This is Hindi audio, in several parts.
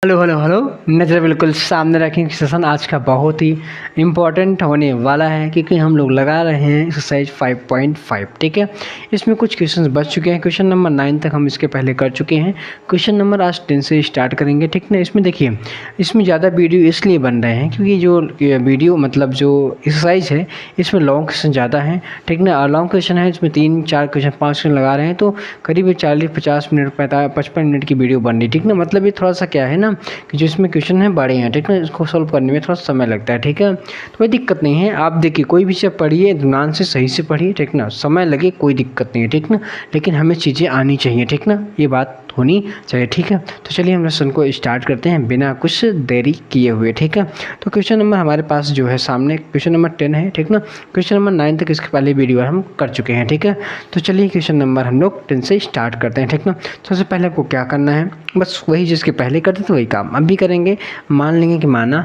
Hello hello hello. नज़र बिल्कुल सामने रखें। सेशन आज का बहुत ही इम्पोर्टेंट होने वाला है क्योंकि हम लोग लगा रहे हैं एक्सरसाइज 5.5। ठीक है, इसमें कुछ क्वेश्चंस बच चुके हैं। क्वेश्चन नंबर 9 तक हम इसके पहले कर चुके हैं। क्वेश्चन नंबर आज 10 से स्टार्ट करेंगे। ठीक ना, इसमें देखिए, इसमें ज़्यादा वीडियो इसलिए बन रहे हैं क्योंकि जो वीडियो मतलब जो एक्सरसाइज है इसमें लॉन्ग क्वेश्चन ज़्यादा हैं। ठीक ना, लॉन्ग क्वेश्चन है, इसमें 3-4 क्वेश्चन 5 क्वेश्चन लगा रहे हैं तो करीब 40-50 मिनट 55 मिनट की वीडियो बन रही। ठीक ना, मतलब ये थोड़ा सा क्या है ना कि जो इसमें क्वेश्चन है बड़े हैं। ठीक है, इसको सॉल्व करने में थोड़ा समय लगता है। ठीक है, तो कोई दिक्कत नहीं है। आप देखिए, कोई भी चीज़ पढ़िए ध्यान से, सही से पढ़िए। ठीक ना, समय लगे कोई दिक्कत नहीं है। ठीक ना, लेकिन हमें चीज़ें आनी चाहिए। ठीक ना, ये बात होनी चाहिए। ठीक है, तो चलिए हम लेसन को स्टार्ट करते हैं बिना कुछ देरी किए हुए। ठीक है, तो क्वेश्चन नंबर हमारे पास जो है सामने क्वेश्चन नंबर 10 है। ठीक ना, क्वेश्चन नंबर 9 तक इसके पहले वीडियो हम कर चुके हैं। ठीक है, तो चलिए क्वेश्चन नंबर हम लोग 10 से स्टार्ट करते हैं। ठीक ना, सबसे पहले आपको क्या करना है, बस वही जिसके पहले करते थे वही काम अब भी करेंगे। मान लेंगे कि माना,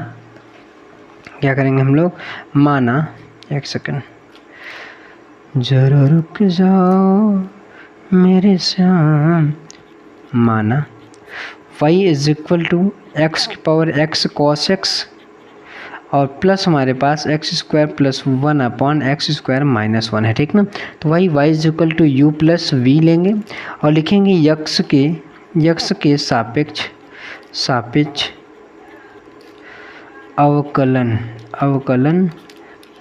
क्या करेंगे हम लोग, माना, एक सेकंड, जरा रुक जाओ मेरे श्याम, माना y is equal to X की पावर x cos x और प्लस हमारे पास X square plus 1 upon X square minus 1 है। ठीक ना, तो वही y is equal to U plus V लेंगे और लिखेंगे यक्स के सापेक्ष अवकलन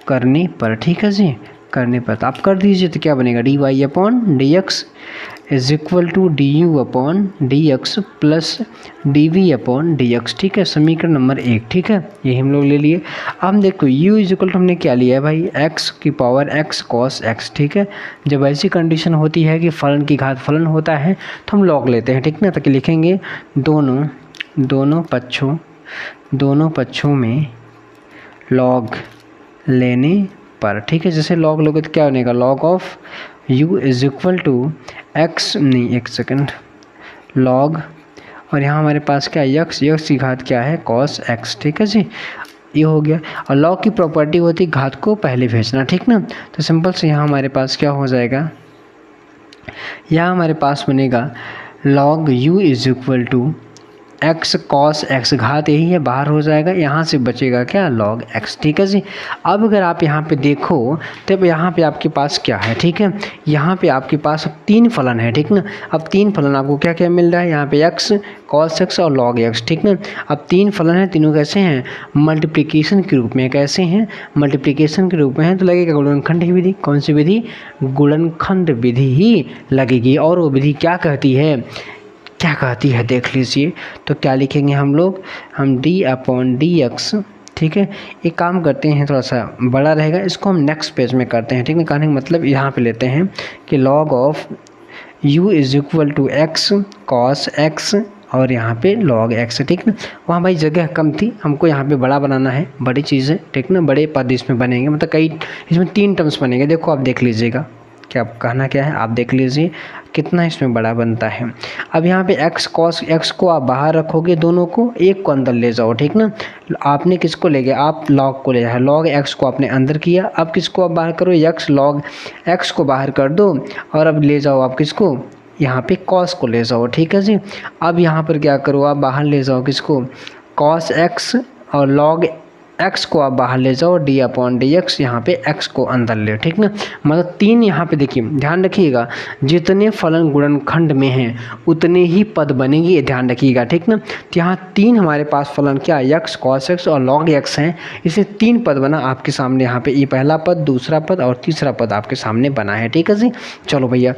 करने पर। ठीक है जी, करने पर तो आप कर दीजिए तो क्या बनेगा, d Y upon D x is equal to d you upon D x plus d v upon D x. ठीक है, समीकरण नंबर 1। ठीक है, ये हम लोग ले लिए। अब देखो u इज इक्वल टू हमने क्या लिया है भाई, x की पावर x कॉस x। ठीक है, जब ऐसी कंडीशन होती है कि फलन की घात फलन होता है तो हम लॉग लेते हैं। ठीक ना, ताकि लिखेंगे दोनों पक्षों में लॉग लेने पर। ठीक है, जैसे लॉग लोगे तो क्या बनेगा, log of u is equal to x, नहीं एक सेकंड, लॉग और यहाँ हमारे पास क्या है यक्स की घात क्या है cos x। ठीक है जी, ये हो गया। और लॉग की प्रॉपर्टी होती है घात को पहले भेजना। ठीक ना, तो सिंपल से यहाँ हमारे पास क्या हो जाएगा, यहाँ हमारे पास बनेगा log u is equal to x cos x, घात यही है बाहर हो जाएगा, यहाँ से बचेगा क्या, log x। ठीक है जी, अब अगर आप यहाँ पे देखो तब यहाँ पे आपके पास क्या है, ठीक है, यहाँ पे आपके पास 3 फलन है। ठीक ना, अब 3 फलन आपको क्या क्या मिल रहा है, यहाँ पे x cos x और log x। ठीक ना, अब 3 फलन है, तीनों कैसे हैं, मल्टीप्लिकेशन के रूप में। कैसे हैं, मल्टीप्लिकेशन के रूप में है तो लगेगा गुणनखंड की विधि। कौन सी विधि, गुणनखंड विधि ही लगेगी। और वो विधि क्या कहती है देख लीजिए। तो क्या लिखेंगे हम लोग, हम d अपॉन डी एक्स। ठीक है, एक काम करते हैं, थोड़ा सा बड़ा रहेगा, इसको हम नेक्स्ट पेज में करते हैं। ठीक है, कहने का मतलब यहाँ पे लेते हैं कि log of u is equal to x cos x और यहाँ पे log x। ठीक ना, वहाँ भाई जगह कम थी, हमको यहाँ पे बड़ा बनाना है, बड़ी चीज़ है। ठीक ना, बड़े पद इसमें बनेंगे, मतलब कई इसमें 3 टर्म्स बनेंगे। देखो आप देख लीजिएगा क्या कहना क्या है, आप देख लीजिए कितना इसमें बड़ा बनता है। अब यहाँ पे x cos x को आप बाहर रखोगे, दोनों को एक को अंदर ले जाओ। ठीक ना, आपने किसको ले गया, आप log को ले जाओ, log x को आपने अंदर किया। अब किसको आप बाहर करो, x log x को बाहर कर दो और अब ले जाओ आप किसको, यहाँ पे cos को ले जाओ। ठीक है जी, अब यहाँ पर क्या करो, आप बाहर ले जाओ किसको, cos x और log x को आप बाहर ले जाओ, d अपॉन डी एक्स, यहाँ पे x को अंदर ले। ठीक ना, मतलब 3 यहाँ पे देखिए, ध्यान रखिएगा जितने फलन गुणनखंड में हैं उतने ही पद बनेंगे, ये ध्यान रखिएगा। ठीक ना, तो यहाँ 3 हमारे पास फलन क्या है, x cos x और log x हैं, इसे 3 पद बना आपके सामने। यहाँ पे ये पहला पद, दूसरा पद और तीसरा पद आपके सामने बना है। ठीक है जी, चलो भैया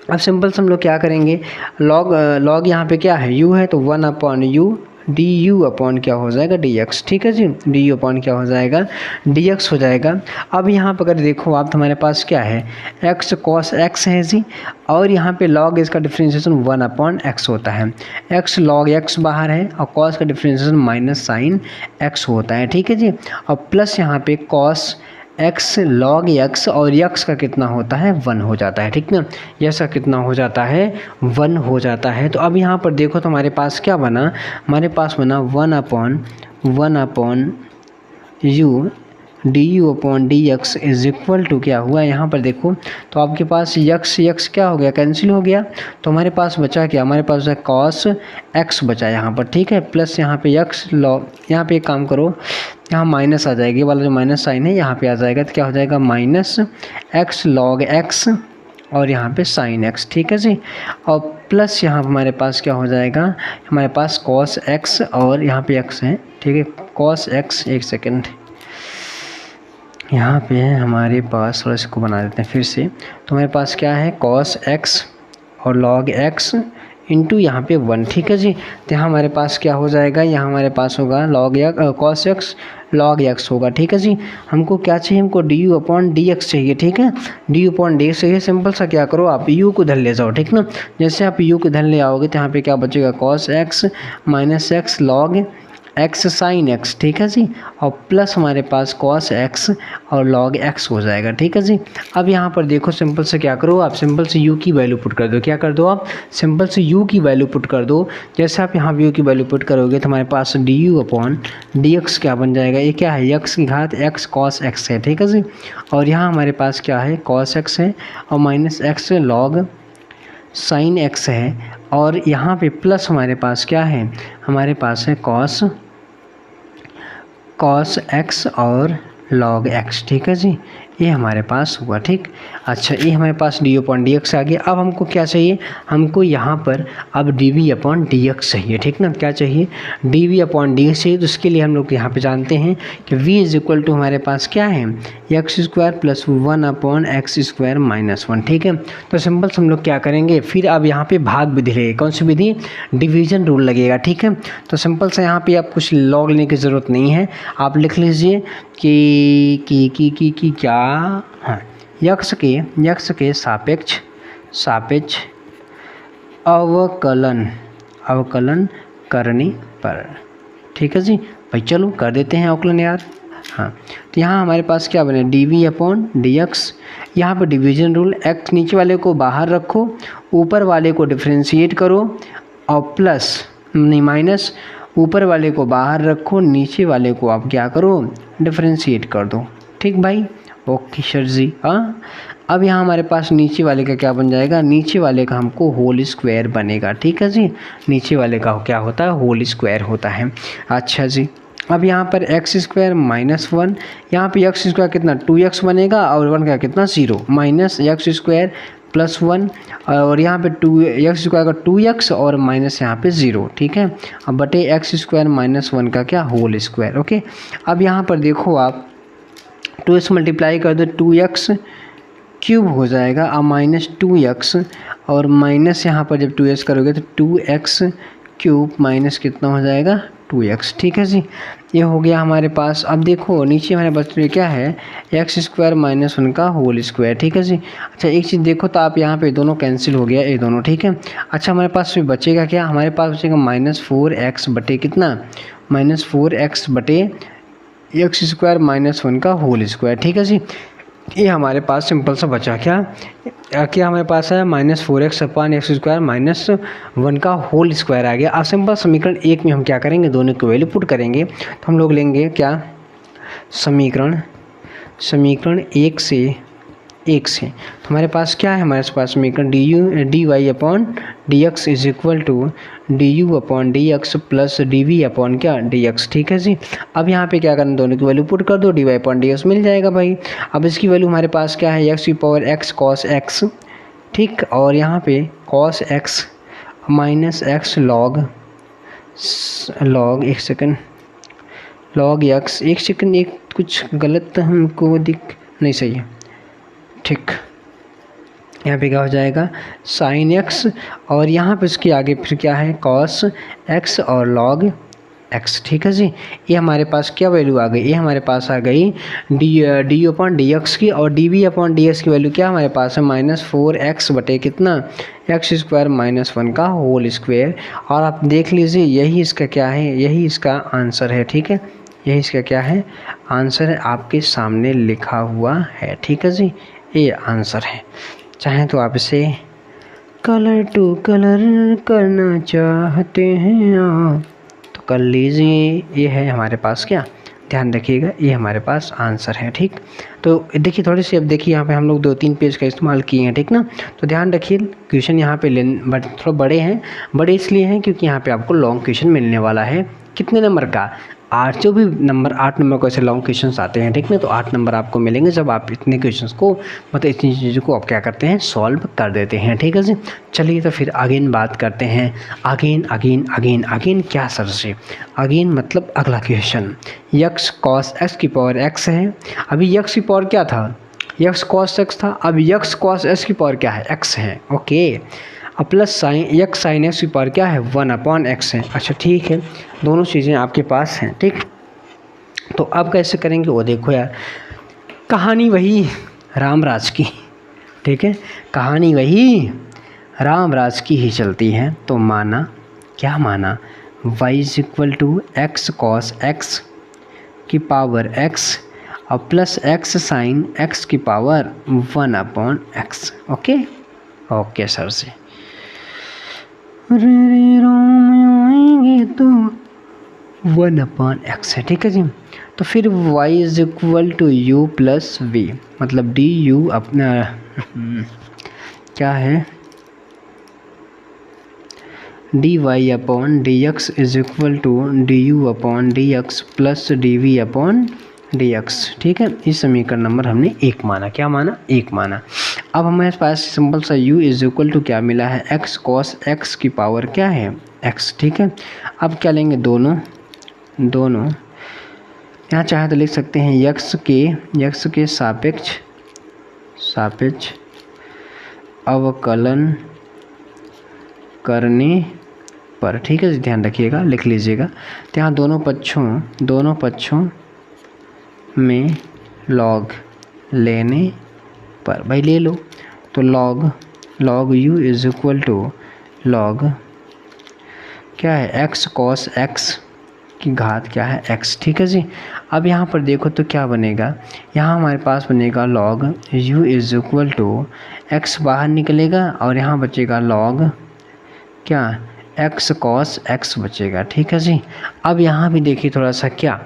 अब सिंपल से हम लोग क्या करेंगे, log यहाँ पे क्या है, u है तो 1 upon u d you upon क्या हो जाएगा, डी एक्स। ठीक है जी, डी यू अपॉन क्या हो जाएगा, डी एक्स हो जाएगा। अब यहाँ पर अगर देखो आप तो हमारे पास क्या है, एक्स कॉस एक्स है जी, और यहाँ पे log इसका डिफ्रेंशिएशन 1 अपॉन एक्स होता है। एक्स log एक्स बाहर है और कॉस का डिफ्रेंशिएशन माइनस साइन एक्स होता है। ठीक है जी, और प्लस यहाँ पे कॉस x log x और x का कितना होता है, 1 हो जाता है। ठीक ना, यस का कितना हो जाता है, 1 हो जाता है। तो अब यहाँ पर देखो तो हमारे पास क्या बना, हमारे पास बना 1 upon u d you upon D x is equal to क्या हुआ यहाँ पर देखो, तो आपके पास यक्स क्या हो गया, कैंसिल हो गया, तो हमारे पास बचा क्या, हमारे पास है कॉस एक्स बचा यहाँ पर, ठीक है, प्लस यहाँ पे यक्स लॉग, यहाँ पे एक काम करो, यहाँ माइनस आ जाएगी, वाला जो माइनस साइन है यहाँ पे आ जाएगा, तो क्या हो जाएगा माइनस एक्स लॉग एक्स और यहाँ पे साइन एक्स, ठीक है जी, और प्लस यहाँ हमारे पास क्या हो जाएगा, हमारे पास कॉस एक्स और यहाँ पे एक्स है, ठीक है, कॉस एक्स, एक सेकेंड, यहाँ पे हमारे पास थोड़ा इसको बना देते हैं फिर से, तो हमारे पास क्या है कॉस एक्स और लॉग एक्स इंटू यहाँ पे 1, ठीक है जी, तो यहाँ हमारे पास क्या हो जाएगा, यहाँ हमारे पास होगा लॉग या कॉस एक्स लॉग एक्स होगा, ठीक है जी। हमको क्या चाहिए, हमको D you upon D x चाहिए, ठीक है, D you upon D x चाहिए। सिंपल सा क्या करो, आप यू को इधर ले जाओ, ठीक ना, जैसे आप यू को इधर ले आओगे तो यहाँ पे क्या बचेगा, cos x minus x log x sine x, ठीक है जी, और प्लस हमारे पास कॉस एक्स और लॉग एक्स हो जाएगा, ठीक है जी। अब यहाँ पर देखो सिंपल से क्या करो, आप सिंपल से u की वैल्यू पुट कर दो, क्या कर दो आप, सिंपल से u की वैल्यू पुट कर दो। जैसे आप यहाँ u की वैल्यू पुट करोगे तो हमारे पास D you upon D X क्या बन जाएगा, ये क्या है, एक्स की घात एक्स कॉस एक्स है, ठीक है जी, और यहाँ हमारे पास क्या है कॉस एक्स है और minus x log sine x है, और यहाँ पे प्लस हमारे पास क्या है, हमारे पास है कॉस एक्स और लॉग एक्स, ठीक है जी, ये हमारे पास हुआ, ठीक। अच्छा, ये हमारे पास डी अपॉन डी एक्स आ गया। अब हमको क्या चाहिए, हमको यहाँ पर अब d v upon D x चाहिए, ठीक ना, क्या चाहिए, d v upon D x चाहिए। तो उसके लिए हम लोग यहाँ पे जानते हैं कि v इज इक्वल टू हमारे पास क्या है, x square plus 1 upon X square minus 1, ठीक है। तो सिंपल से हम लोग क्या करेंगे, फिर अब यहाँ पे भाग विधि लगेगी, कौन सी विधि, डिवीजन रूल लगेगा, ठीक है। तो सिंपल से यहाँ पे आप कुछ लॉग लेने की ज़रूरत नहीं है, आप लिख लीजिए कि क्या, हाँ, यक्स के सापेक्ष अवकलन करने पर, ठीक है जी। भाई चलो कर देते हैं अवकलन यार, हाँ। तो यहाँ हमारे पास क्या बने, d v upon D x, यहाँ पर डिवीजन रूल, एक्स नीचे वाले को बाहर रखो, ऊपर वाले को डिफ्रेंशिएट करो, और प्लस नहीं माइनस, ऊपर वाले को बाहर रखो, नीचे वाले को आप क्या करो, डिफ्रेंशिएट कर दो, ठीक भाई, ओके सर जी, हाँ। अब यहाँ हमारे पास नीचे वाले का क्या बन जाएगा, नीचे वाले का हमको होल स्क्वायर बनेगा, ठीक है जी, नीचे वाले का क्या होता है, होल स्क्वायर होता है। अच्छा जी, अब यहाँ पर एक्स स्क्वायर माइनस 1, यहाँ पे एक्स स्क्वायर कितना 2x बनेगा और 1 का कितना 0, माइनस एक्स स्क्वायर प्लस 1, और यहाँ पे 2 एक्स स्क्वायर का 2x और माइनस यहाँ पे 0, ठीक है, अब बटे एक्स स्क्वायर माइनस 1 का क्या होल स्क्वायर, ओके। अब यहाँ पर देखो आप 2x मल्टीप्लाई कर दो, 2x क्यूब हो जाएगा, अब माइनस 2x और माइनस यहाँ पर जब 2x करोगे तो 2x क्यूब माइनस कितना हो जाएगा 2x, ठीक है जी, ये हो गया हमारे पास। अब देखो नीचे हमारे पास क्या है, एक्स स्क्वायर माइनस 1 का होल स्क्वायर, ठीक है जी। अच्छा, एक चीज़ देखो तो आप यहाँ पे दोनों कैंसिल हो गया, ये दोनों, ठीक है। अच्छा, हमारे पास फिर बचेगा क्या, हमारे पास बचेगा -4x बटे कितना, -4x बटे एक्स स्क्वायर माइनस 1 का होल स्क्वायर, ठीक है जी। ये हमारे पास सिंपल सा बचा क्या हमारे पास है -4x upon X square minus 1 का होल स्क्वायर आ गया। अब सिंपल समीकरण 1 में हम क्या करेंगे, दोनों की वैल्यू पुट करेंगे, तो हम लोग लेंगे क्या, समीकरण 1 से तो हमारे पास क्या है, हमारे पास समीकरण d Y upon D x is equal to d you upon D x plus d v upon क्या डी एक्स, ठीक है जी। अब यहाँ पे क्या करना, दोनों की वैल्यू पुट कर दो, D Y upon D X मिल जाएगा भाई। अब इसकी वैल्यू हमारे पास क्या है, एक्स की पावर एक्स कॉस एक्स, ठीक, और यहाँ पे cos x minus x log एक सेकेंड लॉग एक्स, एक सेकेंड, एक कुछ गलत हमको दिख नहीं, सही है, ठीक। यहाँ पे क्या हो जाएगा साइन एक्स, और यहाँ पे इसके आगे फिर क्या है कॉस एक्स और लॉग एक्स, ठीक है जी। ये हमारे पास क्या वैल्यू आ गई, ये हमारे पास आ गई डी अपॉन डी एक्स की, और d v upon D x की वैल्यू क्या हमारे पास है -4x बटे कितना एक्स स्क्वायर माइनस 1 का होल स्क्वायर। और आप देख लीजिए यही इसका क्या है, यही इसका आंसर है, ठीक है, यही इसका क्या है आंसर है, आपके सामने लिखा हुआ है, ठीक है जी, ये आंसर है। चाहें तो आप इसे कलर टू कलर करना चाहते हैं आप तो कर लीजिए, ये है हमारे पास क्या, ध्यान रखिएगा, ये हमारे पास आंसर है। ठीक, तो देखिए थोड़ी सी, अब देखिए यहाँ पे हम लोग 2-3 पेज का इस्तेमाल किए हैं। ठीक ना, तो ध्यान रखिए क्वेश्चन यहाँ पे थोड़ा बड़े हैं। बड़े इसलिए हैं क्योंकि यहाँ पे आपको लॉन्ग क्वेश्चन मिलने वाला है। कितने नंबर का? 8, जो भी नंबर 8 नंबर को ऐसे लॉन्ग क्वेश्चंस आते हैं। ठीक ना, तो 8 नंबर आपको मिलेंगे जब आप इतने क्वेश्चंस को, मतलब इतनी चीज़ों को आप क्या करते हैं, सॉल्व कर देते हैं। ठीक है जी, चलिए तो फिर अगेन बात करते हैं। अगेन क्या सर से? अगेन मतलब अगला क्वेश्चन, यक्स कॉस एक्स की पावर एक्स है। अभी यक्स की पावर क्या था? यक्स कॉस एक्स था। अब यक्स कॉस एक्स की पावर क्या है? एक्स है। ओके, अब plus sign x sine x की पावर क्या है? 1/x है। अच्छा ठीक है, दोनों चीज़ें आपके पास हैं। ठीक, तो अब कैसे करेंगे वो देखो यार, कहानी वही रामराज की। ठीक है, कहानी वही रामराज की ही चलती है। तो माना, क्या माना? y = x cos x की पावर x और प्लस x साइन x की पावर 1/x। ओके सर से, रे राम आएंगे तो 1/x है। ठीक है जी, तो फिर y = u + v, मतलब du अपना क्या है, dy/dx = du/dx + dv/dx। ठीक है, इस समीकरण नंबर हमने 1 माना। क्या माना? 1 माना। अब हमारे पास सिंपल सा u = क्या मिला है? x cos x की पावर क्या है? x। ठीक है, अब क्या लेंगे? दोनों यहाँ चाहे तो लिख सकते हैं x के सापेक्ष अवकलन करने पर। ठीक है, ध्यान रखिएगा, लिख लीजिएगा। तो यहाँ दोनों पक्षों में लॉग लेने पर, भाई ले लो, तो log u = log क्या है? x cos x की घात क्या है? x। ठीक है जी, अब यहाँ पर देखो तो क्या बनेगा, यहाँ हमारे पास बनेगा log u = x, बाहर निकलेगा और यहाँ बचेगा log क्या? x cos x बचेगा। ठीक है जी, अब यहाँ भी देखिए थोड़ा सा क्या,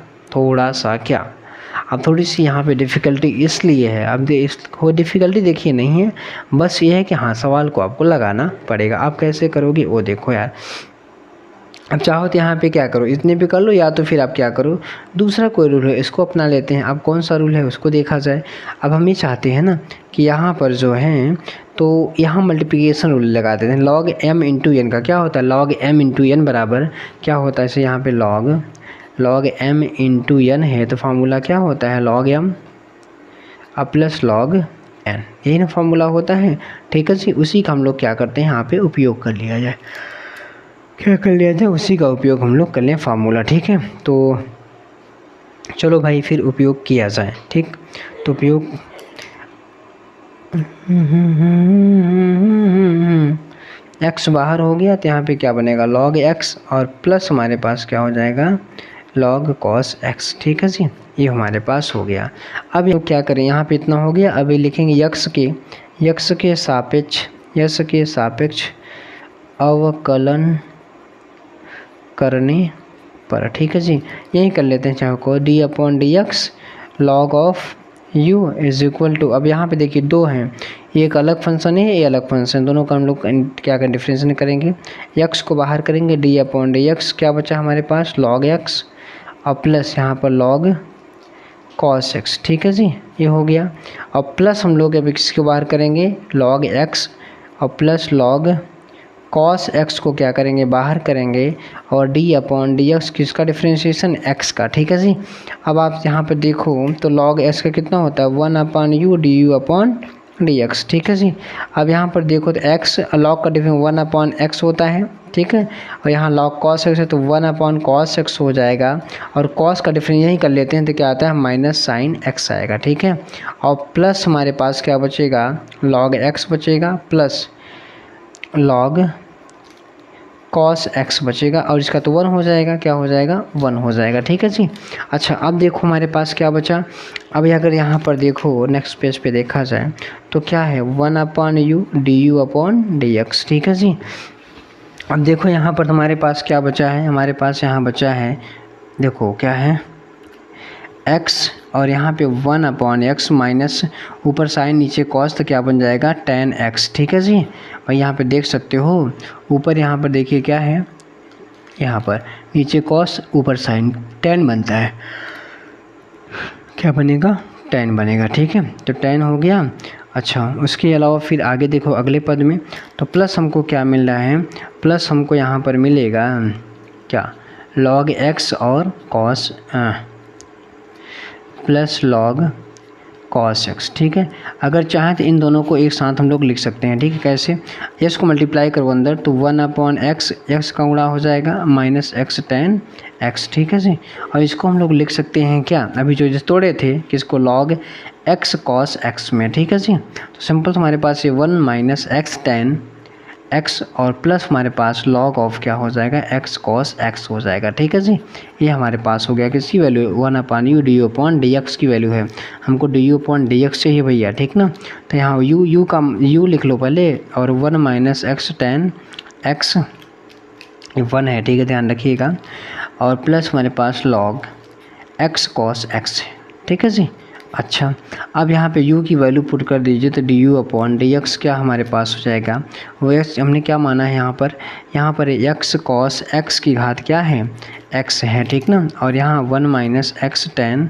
अब थोड़ी सी यहाँ पे डिफ़िकल्टी इसलिए है। अब वो डिफ़िकल्टी देखिए नहीं है, बस ये है कि हाँ सवाल को आपको लगाना पड़ेगा। आप कैसे करोगे वो देखो यार। अब चाहो तो यहाँ पे क्या करो, इतने पे कर लो, या तो फिर आप क्या करो, दूसरा कोई रूल है इसको अपना लेते हैं। अब कौन सा रूल है उसको देखा जाए। अब हम ये चाहते हैं ना कि यहाँ पर जो है, तो यहाँ मल्टीप्लिकेशन रूल लगा देते हैं। log m × n का क्या होता है? log m × n बराबर क्या होता है? इसे यहाँ पे log m × n है, तो फार्मूला क्या होता है? log m plus log n, यही ना फार्मूला होता है। ठीक है जी, उसी का हम लोग क्या करते हैं, यहाँ पे उपयोग कर लिया जाए। उसी का उपयोग हम लोग कर लें फार्मूला। ठीक है, तो चलो भाई फिर उपयोग किया जाए। ठीक, तो उपयोग x बाहर हो गया, तो यहाँ पे क्या बनेगा? log x और प्लस हमारे पास क्या हो जाएगा? log cos x। ठीक है जी, ये हमारे पास हो गया। अब ये क्या करें, यहाँ पे इतना हो गया। अभी लिखेंगे यक्स के सापेक्ष अवकलन करने पर। ठीक है जी, यही कर लेते हैं चाहे को, d/dx log ऑफ u = अब यहाँ पे देखिए दो हैं, एक अलग फंक्शन है, ये अलग फंक्शन, दोनों का हम लोग क्या करें, डिफ्रेंशिएशन करेंगे। x को बाहर करेंगे, d/dx क्या बचा हमारे पास? log x और प्लस यहाँ पर log cos x। ठीक है जी, ये हो गया। और प्लस हम लोग अब इसको बाहर करेंगे, log x और प्लस log cos x को क्या करेंगे? बाहर करेंगे, और d/dx किसका डिफ्रेंशिएशन? x का। ठीक है जी, अब आप यहाँ पर देखो तो log x का कितना होता है? 1/u du/dx। ठीक है जी, अब यहाँ पर देखो तो x log का डिफ्रेंशिएशन 1/x होता है। ठीक है, और यहाँ log cos x है तो 1/cos x हो जाएगा, और cos का डिफरेंस यही कर लेते हैं तो क्या आता है? माइनस साइन x आएगा। ठीक है, और प्लस हमारे पास क्या बचेगा? log x बचेगा प्लस log cos x बचेगा, और इसका तो 1 हो जाएगा। क्या हो जाएगा? 1 हो जाएगा। ठीक है जी, अच्छा अब देखो हमारे पास क्या बचा। अब अगर यहाँ पर देखो नेक्स्ट पेज पे देखा जाए तो क्या है? 1/u du/dx। ठीक है जी, अब देखो यहाँ पर हमारे पास क्या बचा है? हमारे पास यहाँ बचा है, देखो क्या है? एक्स और यहाँ पे 1/x माइनस ऊपर साइन नीचे कॉस, तो क्या बन जाएगा tan x। ठीक है जी, और यहाँ पे देख सकते हो ऊपर यहाँ पर देखिए क्या है, यहाँ पर नीचे कॉस ऊपर साइन tan बनता है, क्या बनेगा tan बनेगा। ठीक है, तो tan हो गया। अच्छा, उसके अलावा फिर आगे देखो अगले पद में, तो प्लस हमको क्या मिल रहा है, प्लस हमको यहाँ पर मिलेगा क्या log x और cos plus log cos x। ठीक है, अगर चाहें तो इन दोनों को एक साथ हम लोग लिख सकते हैं। ठीक है, कैसे, x को मल्टीप्लाई करो अंदर तो 1/x, x का गुणा हो जाएगा माइनस x tan x। ठीक है जी, और इसको हम लोग लिख सकते हैं क्या, अभी जो तोड़े थे किसको, log x cos x में। ठीक है जी, तो सिंपल हमारे पास ये 1 - x tan x और प्लस हमारे पास log ऑफ क्या हो जाएगा x cos x हो जाएगा। ठीक है जी, ये हमारे पास हो गया किसकी वैल्यू 1/u du/dx की वैल्यू है, हमको du/dx चाहिए भैया। ठीक ना, तो यहाँ u का u लिख लो पहले और 1 - x tan x 1 है। ठीक है, ध्यान रखिएगा, और प्लस हमारे पास log x cos x है। ठीक है जी, अच्छा, अब यहाँ पे u की वैल्यू पुट कर दीजिए तो du/dx क्या हमारे पास हो जाएगा, वो x हमने क्या माना है यहाँ पर x cos x की घात क्या है x है। ठीक ना, और यहाँ 1 - x tan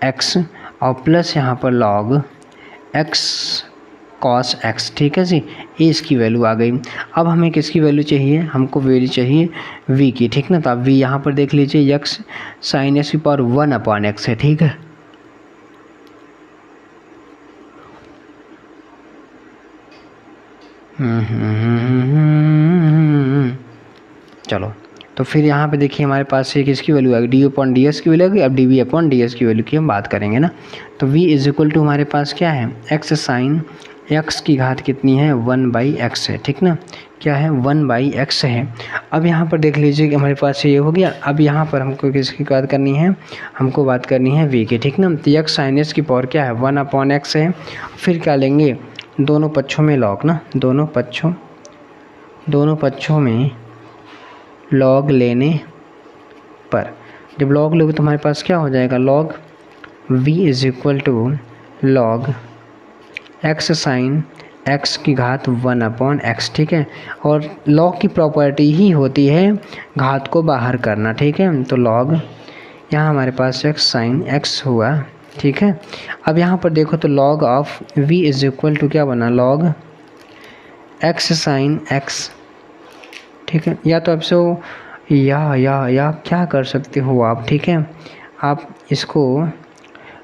x और प्लस यहाँ पर log x cos x। ठीक है जी, ये इसकी वैल्यू आ गई। अब हमें किसकी वैल्यू चाहिए, हमको वैल्यू चाहिए v की। ठीक ना, तो अब v यहाँ पर देख लीजिए x sin x की पावर 1/x है। ठीक है, चलो, तो फिर यहाँ पे देखिए हमारे पास ये किसकी वैल्यू आ गई, du/dx की वैल्यू आ गई। अब dv/dx की वैल्यू की हम बात करेंगे ना, तो v = हमारे पास क्या है x sin x की घात कितनी है 1/x है। ठीक ना, क्या है 1/x है। अब यहाँ पर देख लीजिए कि हमारे पास ये हो गया। अब यहाँ पर हमको किसकी बात करनी है, हमको बात करनी है v की। ठीक ना, तो x sin x की पावर क्या है 1/x है। फिर क्या लेंगे, दोनों पक्षों में log ना, दोनों पक्षों में log लेने पर, जब log लोगे तो हमारे पास क्या हो जाएगा, log v = log x sin x की घात 1/x। ठीक है, और log की प्रॉपर्टी ही होती है घात को बाहर करना। ठीक है, तो log यहाँ हमारे पास x sin x हुआ। ठीक है, अब यहाँ पर देखो तो log ऑफ v = क्या बना, log x sin x। ठीक है, या तो आपसे या क्या कर सकते हो आप। ठीक है, आप इसको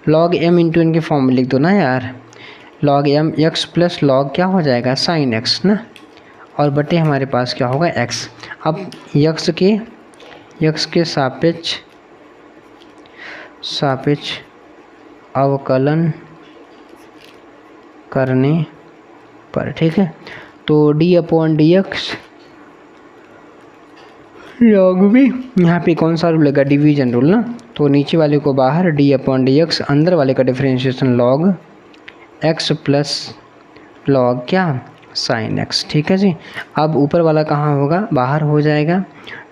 log m × n के फॉर्म में लिख दो ना यार, log m x plus log क्या हो जाएगा sin x ना, और बटे हमारे पास क्या होगा x। अब x के सापेक्ष अवकलन करने पर। ठीक है, तो d/dx log v, यहाँ पे कौन सा रूल लगा, डिवीजन रूल ना, तो नीचे वाले को बाहर d/dx, अंदर वाले का differentiation log x plus log क्या sin x। ठीक है जी, अब ऊपर वाला कहाँ होगा, बाहर हो जाएगा,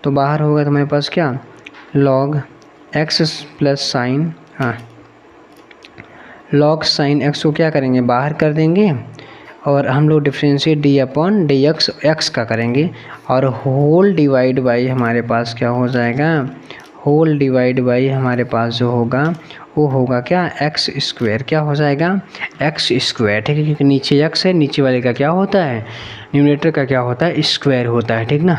तो बाहर होगा तो हमारे पास क्या log x plus sin log sin x को क्या करेंगे, बाहर कर देंगे, और हम लोग डिफ्रेंशिएट d/dx x का करेंगे, और होल डिवाइड बाई हमारे पास क्या हो जाएगा, होल डिवाइड बाई हमारे पास जो होगा वो होगा क्या x², क्या हो जाएगा x²। ठीक है, क्योंकि नीचे x है, नीचे वाले का क्या होता है, न्यूमरेटर का क्या होता है स्क्वायर होता है। ठीक ना,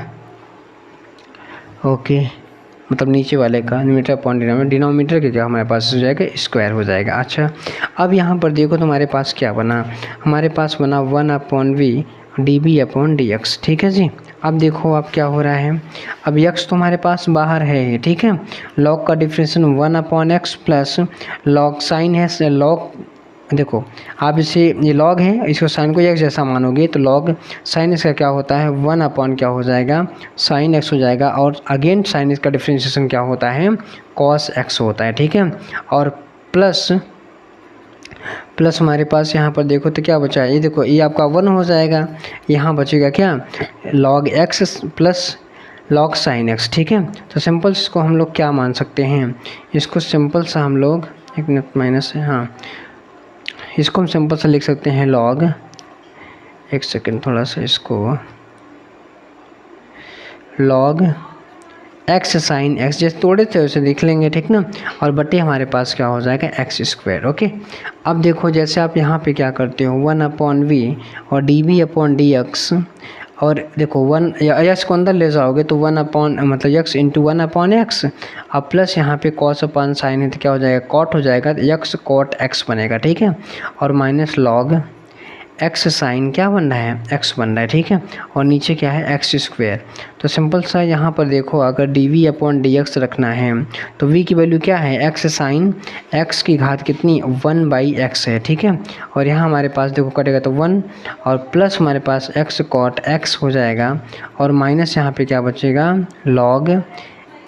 ओके, मतलब नीचे वाले का न्यूमरेटर डिनोमिनेटर के क्या हमारे पास हो जाएगा स्क्वायर हो जाएगा। अच्छा, अब यहाँ पर देखो तो हमारे पास क्या बना, हमारे पास बना 1/v dv/dx। ठीक है जी, अब देखो अब क्या हो रहा है, अब x तो हमारे पास बाहर है। ठीक है, log का differentiation 1/x plus log sine है, log देखो आप इसे ये log है, इसको साइन को x जैसा मानोगे तो log साइन x का क्या होता है 1/ क्या हो जाएगा साइन x हो जाएगा, और अगेन साइन x का डिफरेंशिएशन क्या होता है cos x होता है। ठीक है, और प्लस हमारे पास यहाँ पर देखो तो क्या बचा है, ये देखो ये आपका 1 हो जाएगा, यहाँ बचेगा क्या log x plus log sin x, ठीक है। तो सिंपल इसको हम लोग क्या मान सकते हैं, इसको सिंपल सा हम लोग, एक मिनट माइनस है, हाँ, इसको हम सिंपल सा लिख सकते हैं log, एक सेकेंड थोड़ा सा इसको, log x साइन x जैसे तोड़े थे उसे लिख लेंगे, ठीक ना, और बटे हमारे पास क्या हो जाएगा एक्स स्क्वायर। ओके, अब देखो जैसे आप यहाँ पे क्या करते हो 1/v और dv/dx, और देखो 1 x को अंदर ले जाओगे तो 1 मतलब x इंटू 1/x, अब प्लस यहाँ पे cos अपन साइन है तो क्या हो जाएगा cot हो जाएगा, तो x cot x बनेगा, ठीक है, और माइनस log x साइन क्या बन रहा है x बन रहा है, ठीक है, और नीचे क्या है एक्स स्क्वायर। तो सिंपल सा यहाँ पर देखो अगर dv/dx रखना है तो v की वैल्यू क्या है x साइन x की घात कितनी 1/x है, ठीक है, और यहाँ हमारे पास देखो कटेगा तो 1 और प्लस हमारे पास x cot x हो जाएगा, और माइनस यहाँ पे क्या बचेगा log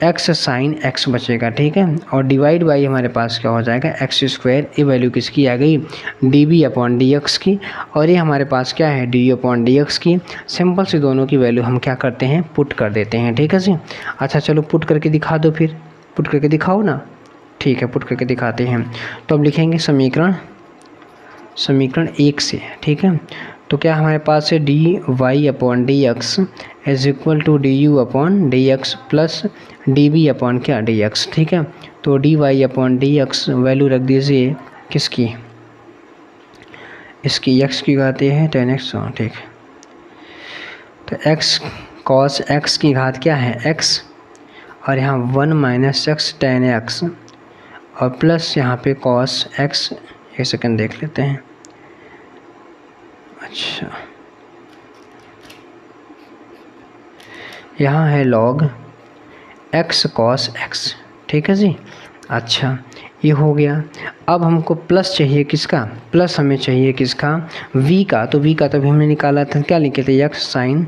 x साइन x बचेगा, ठीक है, और डिवाइड बाई हमारे पास क्या हो जाएगा एक्स स्क्वायर। ये वैल्यू किसकी आ गई dv/dx की, और ये हमारे पास क्या है dv/dx की। सिंपल से दोनों की वैल्यू हम क्या करते हैं पुट कर देते हैं, ठीक है जी। अच्छा चलो पुट करके दिखा दो, फिर पुट करके दिखाओ ना, ठीक है पुट करके दिखाते हैं। तो अब लिखेंगे समीकरण 1 से, ठीक है, तो क्या हमारे पास है dy/dx is equal to du/dx plus dv/dx, ठीक है। तो dy/dx वैल्यू रख दीजिए किसकी, इसकी x की घात है 10x, ठीक है, तो x cos x की घात क्या है x, और यहाँ 1 माइनस x 10x और प्लस यहाँ पे cos x, एक सेकंड देख लेते हैं, अच्छा यहाँ है log x cos x, ठीक है जी। अच्छा ये हो गया, अब हमको प्लस चाहिए किसका, प्लस हमें चाहिए किसका v का, तो v का तो अभी हमने निकाला था, क्या लिखे थे x साइन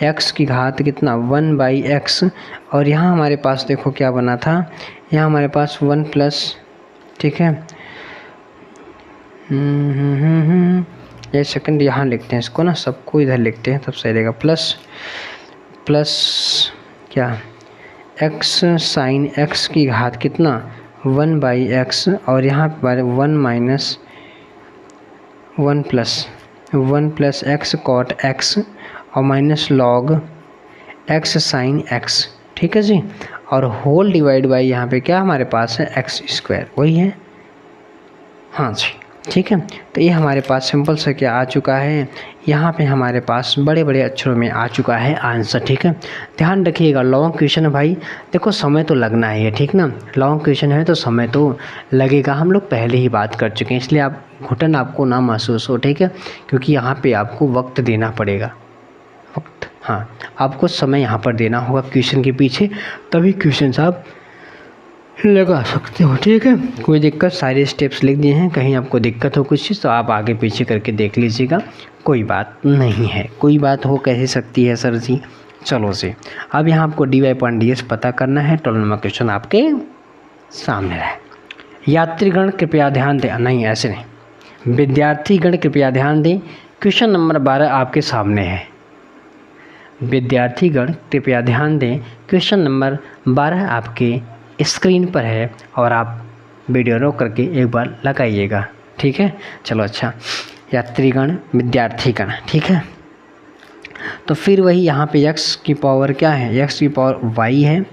x की घात कितना 1/x, और यहाँ हमारे पास देखो क्या बना था, यहाँ हमारे पास 1 प्लस, ठीक है, एक सेकंड यहाँ लिखते हैं इसको ना, सबको इधर लिखते हैं तब सही रहेगा, प्लस क्या x साइन x की घात कितना 1/x, और यहाँ पर 1 minus 1 plus x cot x और minus log x sine x, ठीक है जी, और होल डिवाइड बाई यहाँ पे क्या हमारे पास है एक्स स्क्वायर, वही है, हाँ जी, ठीक है। तो ये हमारे पास सिंपल से क्या आ चुका है, यहाँ पे हमारे पास बड़े बड़े अक्षरों में आ चुका है आंसर, ठीक है। ध्यान रखिएगा लॉन्ग क्वेश्चन है भाई, देखो समय तो लगना ही है, ठीक ना, लॉन्ग क्वेश्चन है तो समय तो लगेगा, हम लोग पहले ही बात कर चुके हैं, इसलिए आप घुटन आपको ना महसूस हो, ठीक है, क्योंकि यहाँ पे आपको वक्त देना पड़ेगा, वक्त, हाँ आपको समय यहाँ पर देना होगा क्वेश्चन के पीछे, तभी क्वेश्चन आप लगा सकते हो, ठीक है। कोई दिक्कत, सारे स्टेप्स लिख दिए हैं, कहीं आपको दिक्कत हो कुछ चीज़ तो आप आगे पीछे करके देख लीजिएगा, कोई बात नहीं है, कोई बात हो कह सकती है सर जी। चलो से अब यहाँ आपको dy/dx पता करना है, 12 नंबर क्वेश्चन आपके सामने है। यात्रीगण कृपया ध्यान दें, नहीं ऐसे नहीं, विद्यार्थीगण कृपया ध्यान दें, क्वेश्चन नंबर 12 आपके सामने है। विद्यार्थीगण कृपया ध्यान दें, क्वेश्चन नंबर 12 आपके स्क्रीन पर है, और आप वीडियो रोक करके एक बार लगाइएगा, ठीक है। चलो अच्छा, यात्रीगण विद्यार्थीगण, ठीक है, तो फिर वही यहाँ पे x की पावर क्या है, x की पावर y है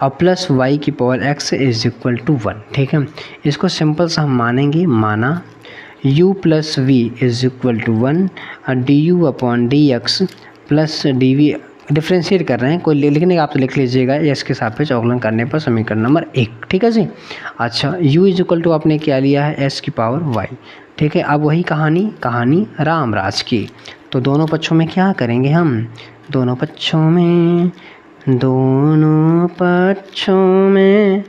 और प्लस y की power x is equal to 1, ठीक है। इसको सिंपल सा हम मानेंगे, माना u plus v is equal to 1 और du/dx प्लस dv, डिफ्रेंशिएट कर रहे हैं, कोई लिखने का आप तो लिख लीजिएगा, एस के सापेक्ष अवकलन करने पर समीकरण नंबर 1, ठीक है जी। अच्छा u इज इक्वल टू आपने क्या लिया है s की पावर y, ठीक है। अब वही कहानी रामराज की, तो दोनों पक्षों में क्या करेंगे हम, दोनों पक्षों में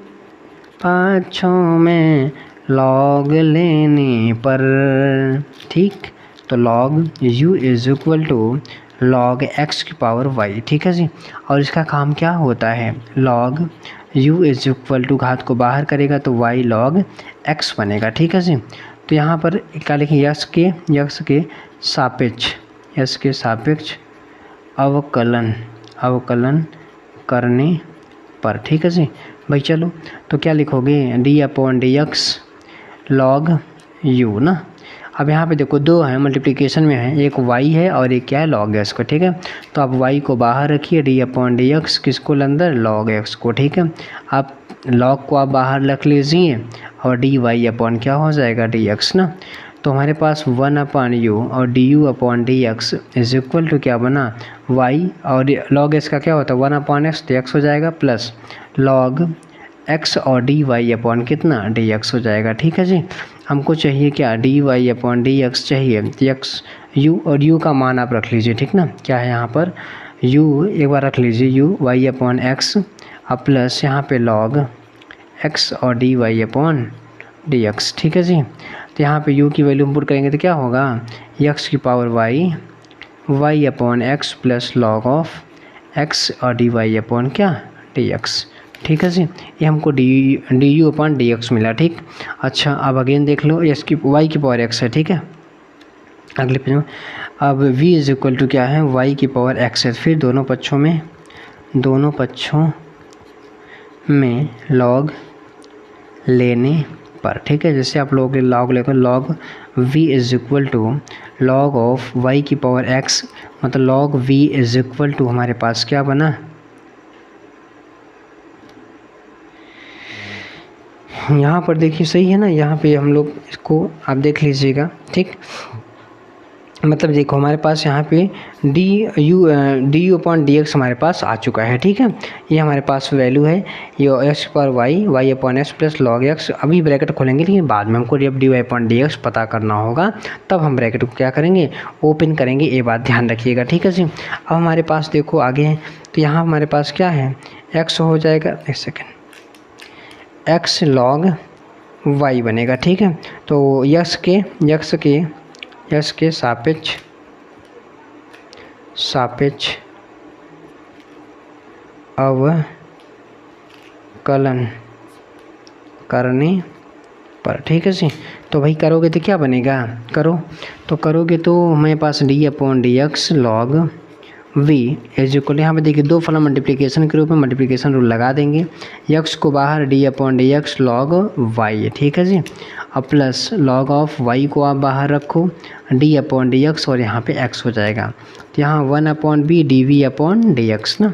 लॉग लेने पर, ठीक, तो log u is equal to log x की पावर y, ठीक है जी। और इसका काम क्या होता है, log u is equal to घात को बाहर करेगा तो y log x बनेगा, ठीक है जी। तो यहाँ पर क्या लिखें, यक्स के सापेक्ष अवकलन करने पर, ठीक है जी भाई। चलो तो क्या लिखोगे, d/dx log u ना। अब यहाँ पे देखो दो है, मल्टीप्लिकेशन में है, एक y है और एक क्या है log x को, ठीक है। तो आप y को बाहर रखिए, d/dx किसको अंदर, log x को, ठीक है। आप log को आप बाहर रख लीजिए और dy/ क्या हो जाएगा, dx ना। तो हमारे पास 1/u और du/dx इज इक्वल टू क्या बना, y और log x का क्या होता है 1/x, तो x हो जाएगा प्लस log x और dy/ कितना, dx हो जाएगा, ठीक है जी। हमको चाहिए क्या, dy/dx चाहिए, x u और u का मान आप रख लीजिए, ठीक ना। क्या है यहाँ पर u, एक बार रख लीजिए u y/x अब प्लस यहाँ पे log x और dy/dx, ठीक है जी। तो यहाँ पे u की वैल्यू पुट करेंगे तो क्या होगा, x की power y/x plus log of x और dy/ क्या, dx, ठीक है जी। ये हमको du/dx मिला, ठीक। अच्छा अब अगेन देख लो, y की पावर x है, ठीक है। अगले पेज में अब v इज इक्वल टू क्या है, y की पावर x है। फिर दोनों पक्षों में log लेने पर, ठीक है। जैसे आप लोग log लेकर log v is equal to log of y की पावर x, मतलब log v is equal to हमारे पास क्या बना, यहाँ पर देखिए सही है ना। यहाँ पे हम लोग इसको आप देख लीजिएगा, ठीक। मतलब देखो हमारे पास यहाँ पे du/dx हमारे पास आ चुका है, ठीक है। ये हमारे पास वैल्यू है, ये x पर y/x प्लस log x। अभी ब्रैकेट खोलेंगे, लेकिन बाद में हमको जब dy/dx पता करना होगा तब हम ब्रैकेट को क्या करेंगे, ओपन करेंगे। ये बात ध्यान रखिएगा, ठीक है जी। अब हमारे पास देखो आगे है, तो यहाँ हमारे पास क्या है, x हो जाएगा, एक सेकेंड, x log y बनेगा, ठीक है। तो x के सापेक्ष अवकलन करने पर, ठीक है जी। तो भाई करोगे तो क्या बनेगा, करोगे तो हमारे पास d/dx log v is equal, यहाँ पे देखिए दो फलन मल्टीप्लिकेशन के रूप में मल्टीप्लिकेशन रूल लगा देंगे, x को बाहर d/dx log y, ठीक है जी। अब प्लस log ऑफ y को आप बाहर रखो, d/dx और यहाँ पे x हो जाएगा। तो यहाँ 1/b dv/dx ना।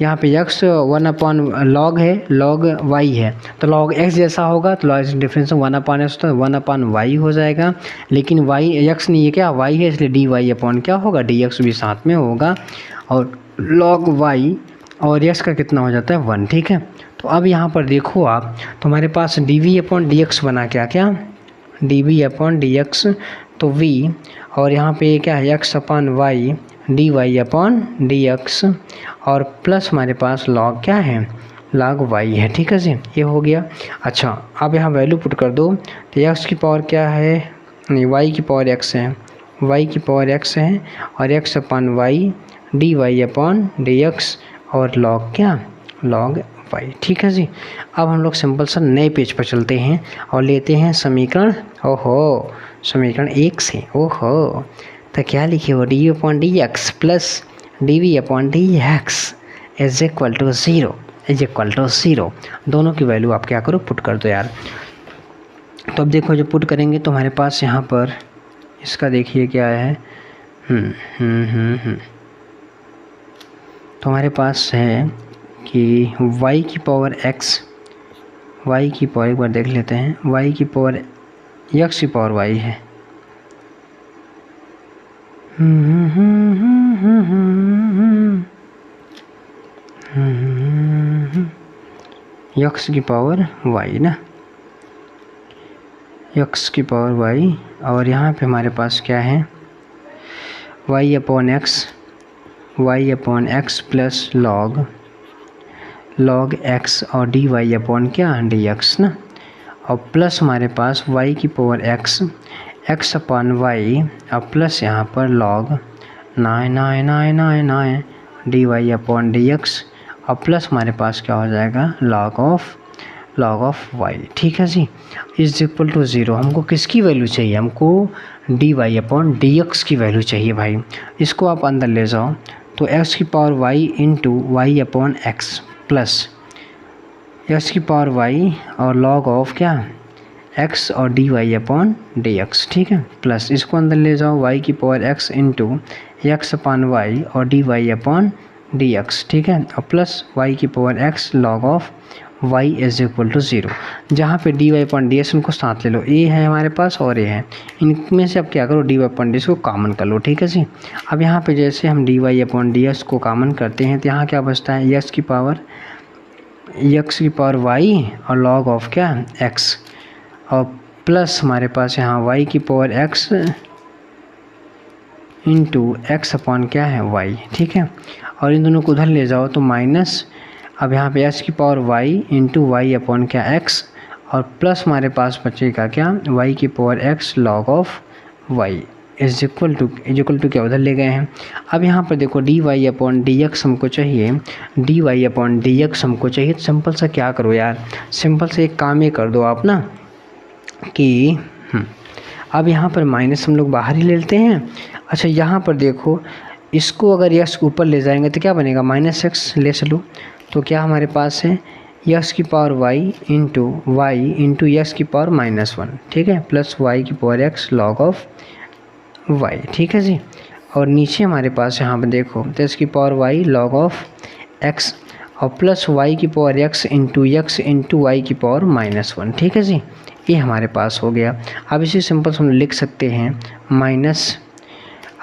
यहाँ पे x 1/log है, log y है, तो log x जैसा होगा तो log डिफरेंस 1/x तो 1/y हो जाएगा। लेकिन y x नहीं है, क्या y है, इसलिए dy/ क्या होगा, dx भी साथ में होगा। और log y और x का कितना हो जाता है 1, ठीक है। तो अब यहाँ पर देखो आप, तो हमारे पास dv/dx बना क्या dv/dx, तो v और यहाँ पे क्या है x/y dy/dx और प्लस हमारे पास log क्या है, log y है, ठीक है जी। ये हो गया। अच्छा अब यहाँ वैल्यू पुट कर दो, तो x की पावर क्या है, नहीं y की पावर x है, और x/y dy/dx और log क्या, log y, ठीक है जी। अब हम लोग सिंपल सा नए पेज पर चलते हैं और लेते हैं समीकरण, समीकरण 1 से। तो क्या लिखे हो, d/dx plus dv/dx is equal to 0, दोनों की वैल्यू आप क्या करो, पुट कर दो यार। तो अब देखो जब पुट करेंगे तो हमारे पास यहाँ पर इसका देखिए क्या है, तो हमारे पास है कि y की पावर x, y की पावर एक बार देख लेते हैं, y की पावर x की पावर y है, x की पावर y ना, x की पावर y। और यहाँ पे हमारे पास क्या है, y/x प्लस log x और dy/ क्या, dx ना। और प्लस हमारे पास y की पावर x x/y और प्लस यहाँ पर log 9 dy/dx और प्लस हमारे पास क्या हो जाएगा, log ऑफ y, ठीक है जी, इज इक्वल टू 0। हमको किसकी वैल्यू चाहिए, हमको dy/dx की वैल्यू चाहिए भाई। इसको आप अंदर ले जाओ, तो एक्स की power Y into Y upon x plus X की पावर वाई और लॉग ऑफ क्या एक्स और D Y upon D x, ठीक है, प्लस इसको अंदर ले जाओ वाई की power x into x upon Y और D Y upon D x, ठीक है, और प्लस वाई की power x log of y is equal to 0। जहाँ पे D Y upon D X उनको साथ ले लो, ए है हमारे पास और ए है, इनमें से अब क्या करो d Y upon D x को कॉमन कर लो, ठीक है जी। अब यहाँ पे जैसे हम d Y upon D x को कॉमन करते हैं तो यहाँ क्या बचता है एक्स की पावर y और लॉग ऑफ क्या x और प्लस हमारे पास यहाँ y की power x into x upon क्या है y, ठीक है, और इन दोनों को उधर ले जाओ तो माइनस अब यहाँ पे x की power y into Y upon क्या x और प्लस हमारे पास बचेगा क्या y की power x log of y is equal to क्या उधर ले गए हैं। अब यहाँ पर देखो d Y upon D x हमको चाहिए, d Y upon D x हमको चाहिए, तो सिंपल सा क्या करो यार, सिंपल से एक काम ये कर दो आप ना कि अब यहाँ पर माइनस हम लोग बाहर ही ले लेते हैं। अच्छा यहाँ पर देखो इसको अगर यक्स ऊपर ले जाएंगे तो क्या बनेगा माइनस एक्स ले चलो, तो क्या हमारे पास है यक्स की पावर वाई इंटू यक्स की पावर -1, ठीक है, प्लस वाई की power x log of y, ठीक है जी। और नीचे हमारे पास यहाँ पर देखो तो इसकी power y log of x और प्लस वाई की पावर एक्स इंटू वाई की पावर -1, ठीक है जी, ये हमारे पास हो गया। अब इसे सिंपल हम लिख सकते हैं माइनस,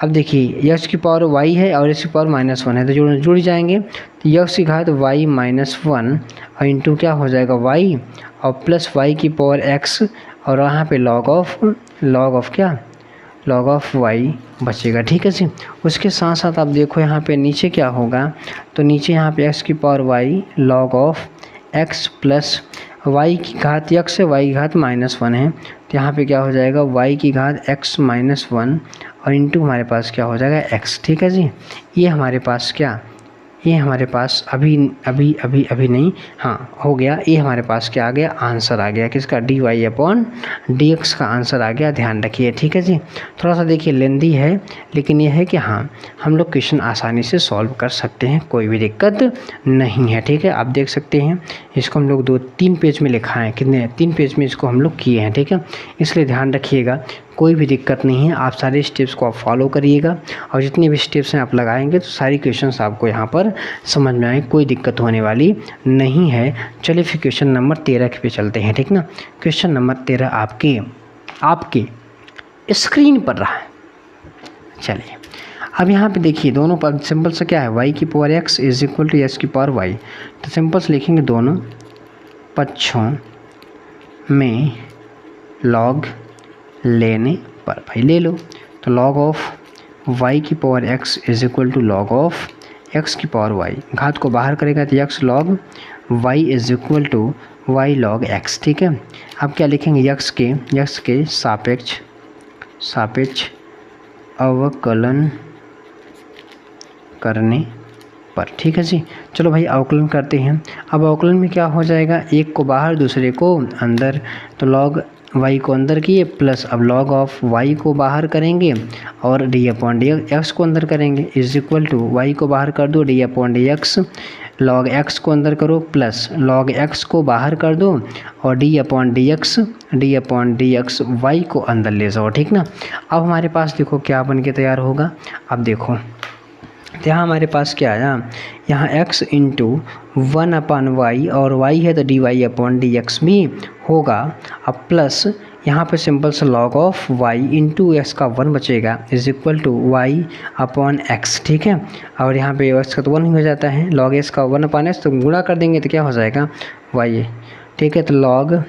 अब देखिए यक्स की पावर वाई है और इसकी पावर -1 है तो जुड़ जाएंगे, तो यक्स की घात वाई -1 और इंटू क्या हो जाएगा वाई और प्लस वाई की पावर एक्स और यहाँ पे लॉग ऑफ वाई बचेगा, ठीक है जी। उसके साथ साथ आप देखो यहाँ पे नीचे क्या होगा, तो नीचे यहाँ पे एक्स की power y log of x plus Y की घात एक्स है, वाई की घात -1 है, तो यहाँ पे क्या हो जाएगा वाई की घात एक्स -1 और इंटू हमारे पास क्या हो जाएगा एक्स, ठीक है जी। ये हमारे पास क्या, ये हमारे पास अभी नहीं, हाँ हो गया, ये हमारे पास क्या आ गया आंसर आ गया किसका d Y upon D x का आंसर आ गया, ध्यान रखिए, ठीक है जी। थोड़ा सा देखिए लेंदी है लेकिन ये है कि हाँ हम लोग क्वेश्चन आसानी से सॉल्व कर सकते हैं, कोई भी दिक्कत नहीं है, ठीक है। आप देख सकते हैं इसको हम लोग 2-3 पेज में लिखा है, कितने 3 पेज में इसको हम लोग किए हैं, ठीक है, इसलिए ध्यान रखिएगा कोई भी दिक्कत नहीं है, आप सारे स्टेप्स को आप फॉलो करिएगा और जितने भी स्टेप्स हैं आप लगाएंगे तो सारी क्वेश्चंस आपको यहाँ पर समझ में आए, कोई दिक्कत होने वाली नहीं है। चलिए फिर क्वेश्चन नंबर 13 पे चलते हैं, ठीक ना। क्वेश्चन नंबर 13 आपके स्क्रीन पर रहा है। चलिए अब यहाँ पे देखिए दोनों पर सिंपल से क्या है y की power x is equal to x की पावर y, तो सिंपल से लिखेंगे दोनों पक्षों में लॉग लेने पर, भाई ले लो, तो लॉग ऑफ y की power x is equal to log of x की पावर y, घात को बाहर करेगा तो x log y is equal to y log x, ठीक है। अब क्या लिखेंगे x के सापेक्ष अवकलन करने पर, ठीक है जी। चलो भाई अवकलन करते हैं। अब अवकलन में क्या हो जाएगा, एक को बाहर दूसरे को अंदर, तो लॉग y को अंदर किए प्लस अब लॉग ऑफ y को बाहर करेंगे और डी अपॉन डी एक्स को अंदर करेंगे इज इक्वल टू y को बाहर कर दो D upon D x, log x को अंदर करो प्लस लॉग x को बाहर कर दो और d upon D x y को अंदर ले जाओ, ठीक ना। अब हमारे पास देखो क्या बन के तैयार होगा, अब देखो तो यहाँ हमारे पास क्या आया, यहाँ x इंटू 1 अपॉन वाई और y है तो d Y upon D x भी होगा, अब प्लस यहाँ पे सिंपल से log of y into x का 1 बचेगा is equal to y upon x, ठीक है। और यहाँ पे x का तो 1 ही हो जाता है, लॉग x का 1 अपॉन एक्स तो गुणा कर देंगे तो क्या हो जाएगा y, ठीक है, तो लॉग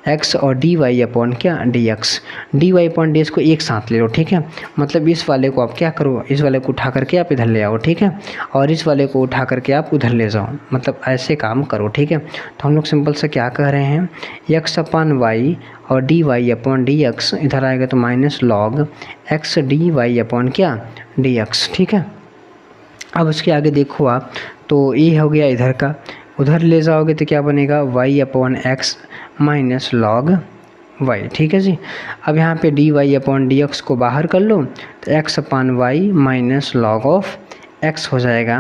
x और डी वाई अपॉन क्या d Y upon D x को एक साथ ले लो, ठीक है। मतलब इस वाले को आप क्या करो, इस वाले को उठा करके आप इधर ले आओ, ठीक है, और इस वाले को उठा करके आप उधर ले जाओ, मतलब ऐसे काम करो, ठीक है। तो हम लोग सिंपल से क्या कह रहे हैं x अपॉन वाई और D Y upon D x इधर आएगा तो minus log x d Y upon क्या डी एक्स, ठीक है। अब उसके आगे देखो आप तो ये हो गया इधर का, उधर ले जाओगे तो क्या बनेगा y upon x minus log y, ठीक है जी। अब यहाँ पे D Y upon D x को बाहर कर लो तो x upon y minus log of x हो जाएगा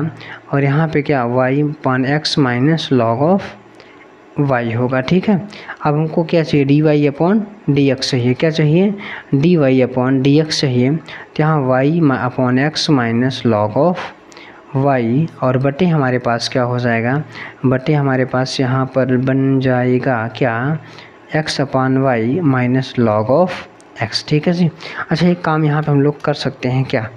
और यहाँ पे क्या y upon x minus log of y होगा। ठीक है, अब हमको क्या चाहिए, dy अपॉन dx चाहिए। क्या चाहिए, dy अपॉन dx चाहिए। तो यहाँ y upon x minus log of y और बटे हमारे पास क्या हो जाएगा, बटे हमारे पास यहाँ पर बन जाएगा क्या, x upon y minus log of x। ठीक है जी। अच्छा, एक काम यहाँ पे हम लोग कर सकते हैं क्या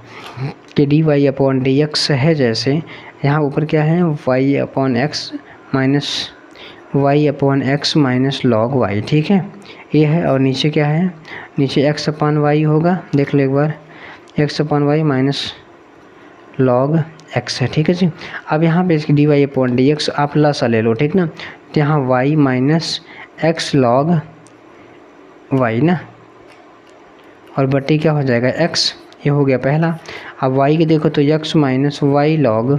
कि dy अपॉन डी एक्स है, जैसे यहाँ ऊपर क्या है y upon x minus y upon x minus log y. ठीक है, ये है। और नीचे क्या है, नीचे x अपान वाई होगा, देख लो एक बार, x upon y minus log x है। ठीक है जी। अब यहाँ पे इसकी dy अपॉन डी एक्स आप लसा ले लो, ठीक ना। तो यहाँ y minus x log y ना, और बट्टी क्या हो जाएगा x, ये हो गया पहला। अब y के देखो तो x minus y log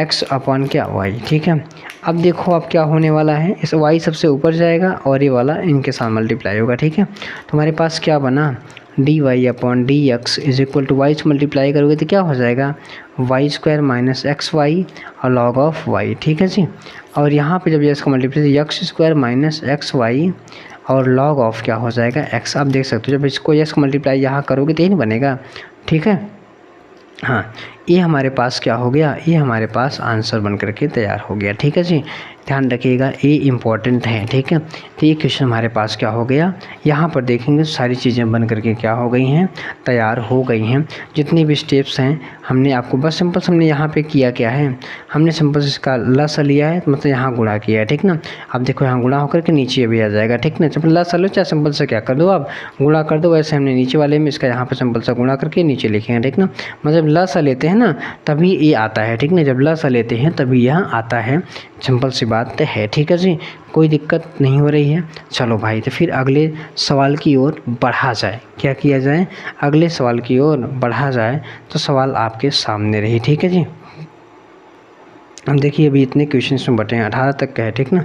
x upon क्या y। ठीक है, अब देखो अब क्या होने वाला है, इस y सबसे ऊपर जाएगा और ये वाला इनके साथ मल्टीप्लाई होगा। ठीक है, तो हमारे पास क्या बना, d Y upon D x is equal to y से मल्टीप्लाई करोगे तो क्या हो जाएगा, y square minus x y और लॉग ऑफ वाई। ठीक है जी। और यहाँ पे जब ये इसका multiply x square minus x y और लॉग ऑफ क्या हो जाएगा x। आप देख सकते हो जब इसको x मल्टीप्लाई यहाँ करोगे तो ये नहीं बनेगा। ठीक है, हाँ, ये हमारे पास क्या हो गया, ये हमारे पास आंसर बन करके तैयार हो गया। ठीक है जी, ध्यान रखिएगा ये इम्पॉर्टेंट है। ठीक है, तो ये क्वेश्चन हमारे पास क्या हो गया, यहाँ पर देखेंगे सारी चीज़ें बन करके क्या हो गई हैं, तैयार हो गई हैं। जितनी भी स्टेप्स हैं हमने आपको बस सिंपल हमने यहाँ पे किया क्या है, हमने सिंपल इसका लस लिया है, मतलब यहाँ गुणा किया है। ठीक ना, अब देखो यहाँ गुणा होकर के नीचे भी आ जाएगा। ठीक ना, सिंपल लस लो चाहे सिंपल से क्या कर दो, आप गुणा कर दो। वैसे हमने नीचे वाले में इसका यहाँ पर सिंपल सा गुणा करके नीचे लिखेंगे। ठीक ना, मतलब लस लेते हैं ना तभी ये आता है। ठीक ना, जब लस लेते हैं तभी यह आता है, सिंपल सी बात है। ठीक है जी, कोई दिक्कत नहीं हो रही है। चलो भाई, तो फिर अगले सवाल की ओर बढ़ा जाए, क्या किया जाए, अगले सवाल की ओर बढ़ा जाए। तो सवाल आपके सामने रही। ठीक है जी, हम देखिए अभी इतने क्वेश्चन में बटे हैं, 18 तक का है। ठीक ना,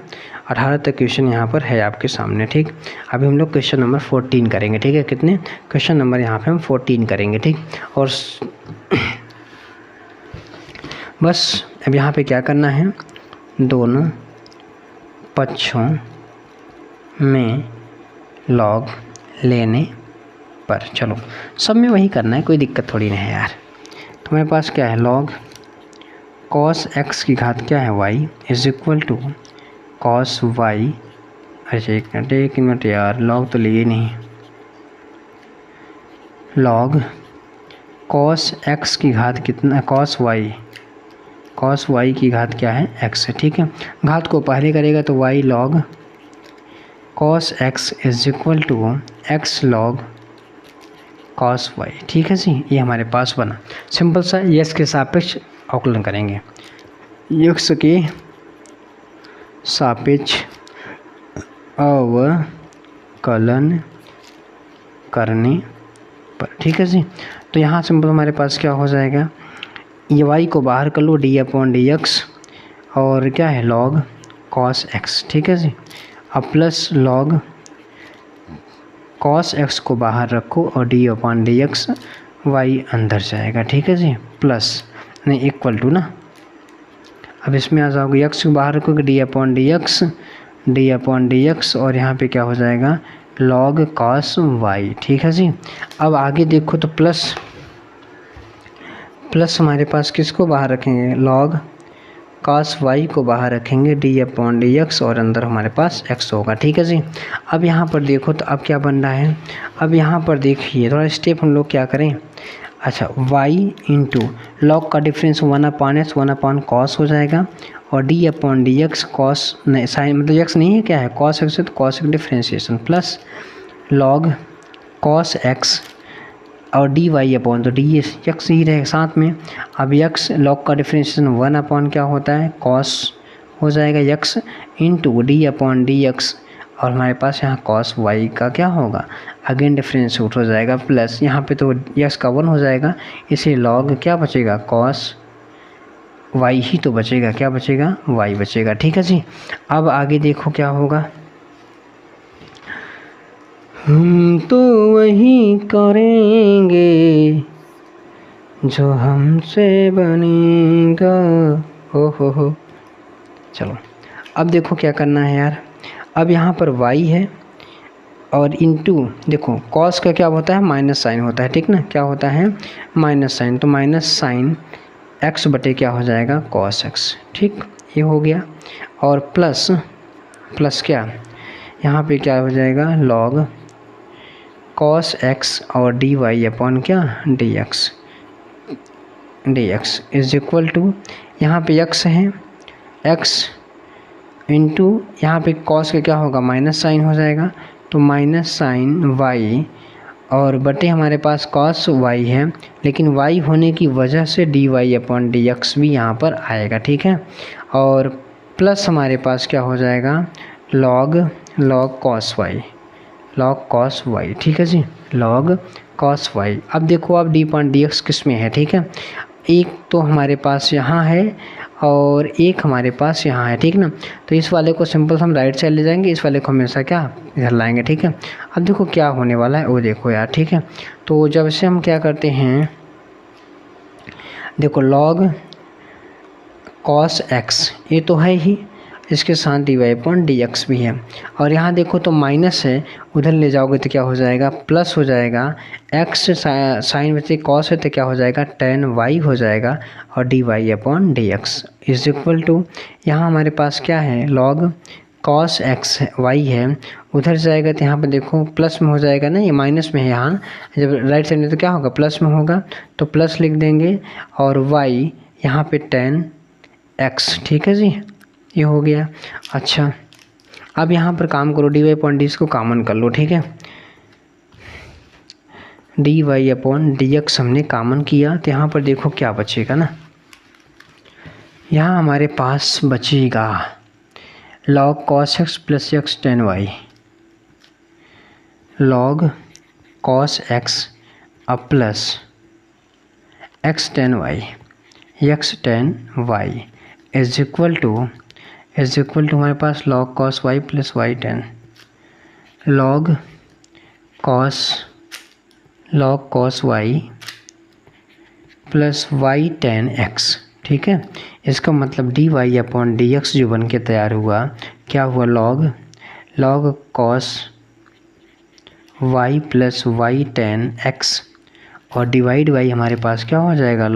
18 तक क्वेश्चन यहाँ पर है आपके सामने। ठीक, अभी हम लोग क्वेश्चन नंबर 14 करेंगे। ठीक है, कितने क्वेश्चन नंबर यहाँ पे हम 14 करेंगे। ठीक, और बस अब यहाँ पे क्या करना है, दोनों पक्षों में लॉग लेने पर, चलो सब में वही करना है, कोई दिक्कत थोड़ी नहीं है यार। तो मेरे पास क्या है, लॉग कॉस एक्स की घात क्या है y is equal to cos y. अच्छा एक मिनट यार, लॉग तो लिए नहीं, लॉग कॉस एक्स की घात कितना, कॉस वाई की घात क्या है एक्स है। ठीक है, घात को पहले करेगा तो y log cos x is equal to x log cos y. ठीक है जी, ये हमारे पास बना। सिंपल सा यस के सापेक्ष अवकलन करेंगे, यक्स के सापेक्ष अवकलन करने पर। ठीक है जी, तो यहाँ सिंपल हमारे पास क्या हो जाएगा, ये वाई को बाहर कर लो, डी अपॉन डी एक्स और क्या है लॉग कॉस एक्स। ठीक है जी, अब प्लस लॉग कॉस एक्स को बाहर रखो और d upon D x, y अंदर जाएगा। ठीक है जी, प्लस नहीं इक्वल टू ना, अब इसमें आ जाओगे एक्स को बाहर रखोगे, डी अपॉन डी एक्स और यहाँ पे क्या हो जाएगा लॉग कॉस वाई। ठीक है जी, अब आगे देखो तो प्लस हमारे पास किसको बाहर रखेंगे, लॉग कॉस वाई को बाहर रखेंगे, डी अपॉन डी एक्स और अंदर हमारे पास एक्स होगा। ठीक है जी, अब यहाँ पर देखो तो अब क्या बन रहा है, अब यहाँ पर देखिए थोड़ा स्टेप हम लोग क्या करें। अच्छा, y इंटू लॉग का डिफरेंस 1/x 1/cos हो जाएगा और d upon D x cos नहीं साइन मतलब x नहीं है, क्या है cos x है तो cos x differentiation plus log cos x और डी वाई अपॉन तो डी एक्स ही रहेगा साथ में। अब x लॉग का डिफ्रेंशिएशन 1 अपॉन क्या होता है cos हो जाएगा x into D upon D x और हमारे पास यहाँ cos y का क्या होगा अगेन डिफरेंस आउट हो जाएगा प्लस यहाँ पे तो x का 1 हो जाएगा, इसे लॉग क्या बचेगा cos y ही तो बचेगा, क्या बचेगा y बचेगा। ठीक है जी, अब आगे देखो क्या होगा, हम तो वही करेंगे जो हमसे बनेगा। हो। चलो अब देखो क्या करना है यार। अब यहाँ पर y है और इनटू देखो कॉस का क्या होता है, माइनस साइन होता है, ठीक ना, क्या होता है माइनस साइन, तो माइनस साइन x बटे क्या हो जाएगा कॉस x, ठीक ये हो गया। और प्लस प्लस क्या यहाँ पे क्या हो जाएगा लॉग कॉस x और dy अपॉन क्या dx इज इक्वल टू यहाँ पे x है x इंटू यहाँ पे कॉस का क्या होगा माइनस साइन हो जाएगा, तो माइनस साइन y और बटे हमारे पास कॉस y है, लेकिन y होने की वजह से dy अपॉन dx भी यहाँ पर आएगा, ठीक है। और प्लस हमारे पास क्या हो जाएगा log cos y, ठीक है जी, log cos y। अब देखो आप d अपॉन dx किस में है, ठीक है, एक तो हमारे पास यहाँ है और एक हमारे पास यहाँ है, ठीक ना। तो इस वाले को सिंपल हम राइट साइड ले जाएंगे, इस वाले को हमेशा क्या इधर लाएंगे, ठीक है। अब देखो क्या होने वाला है वो देखो यार, ठीक है। तो जब से हम क्या करते हैं देखो log cos x ये तो है ही, इसके साथ dy अपॉन dx भी है, और यहाँ देखो तो माइनस है, उधर ले जाओगे तो क्या हो जाएगा प्लस हो जाएगा, x साइन बचे cos है तो क्या हो जाएगा tan y हो जाएगा, और dy upon dx is equal to यहाँ हमारे पास क्या है log cos x y है, उधर जाएगा तो यहाँ पे देखो प्लस में हो जाएगा ना, ये माइनस में है, यहाँ जब राइट साइड में तो क्या होगा प्लस में होगा, तो प्लस लिख देंगे, और y यहाँ पे tan x, ठीक है जी, ये हो गया। अच्छा अब यहाँ पर काम करो dy अपॉन dx को कॉमन कर लो, ठीक है, dy अपॉन dx हमने कॉमन किया, तो यहाँ पर देखो क्या बचेगा ना, यहाँ हमारे पास बचेगा log cos x plus x tan y, log cos x अब plus x tan y is equal to हमारे पास log cos y plus y tan, log cos y plus y tan x, ठीक है। इसका मतलब dy अपॉन dx जो बन के तैयार हुआ क्या हुआ log cos y plus y tan x, और डिवाइड बाई हमारे पास क्या हो जाएगा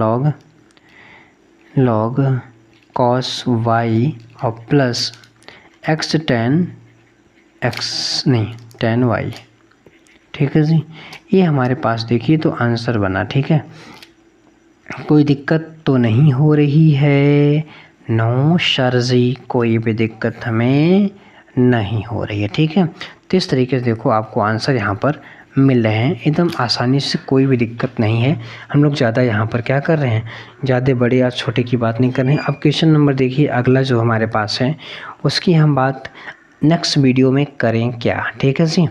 log cos y और प्लस x tan y, ठीक है जी। ये हमारे पास देखिए तो आंसर बना, ठीक है, कोई दिक्कत तो नहीं हो रही है, नो सर जी कोई भी दिक्कत हमें नहीं हो रही है, ठीक है। तो इस तरीके से देखो आपको आंसर यहाँ पर मिल रहे हैं एकदम आसानी से, कोई भी दिक्कत नहीं है। हम लोग ज़्यादा यहाँ पर क्या कर रहे हैं, ज़्यादा बड़े या छोटे की बात नहीं कर रहे हैं। अब क्वेश्चन नंबर देखिए अगला जो हमारे पास है उसकी हम बात नेक्स्ट वीडियो में करें क्या, ठीक है जी।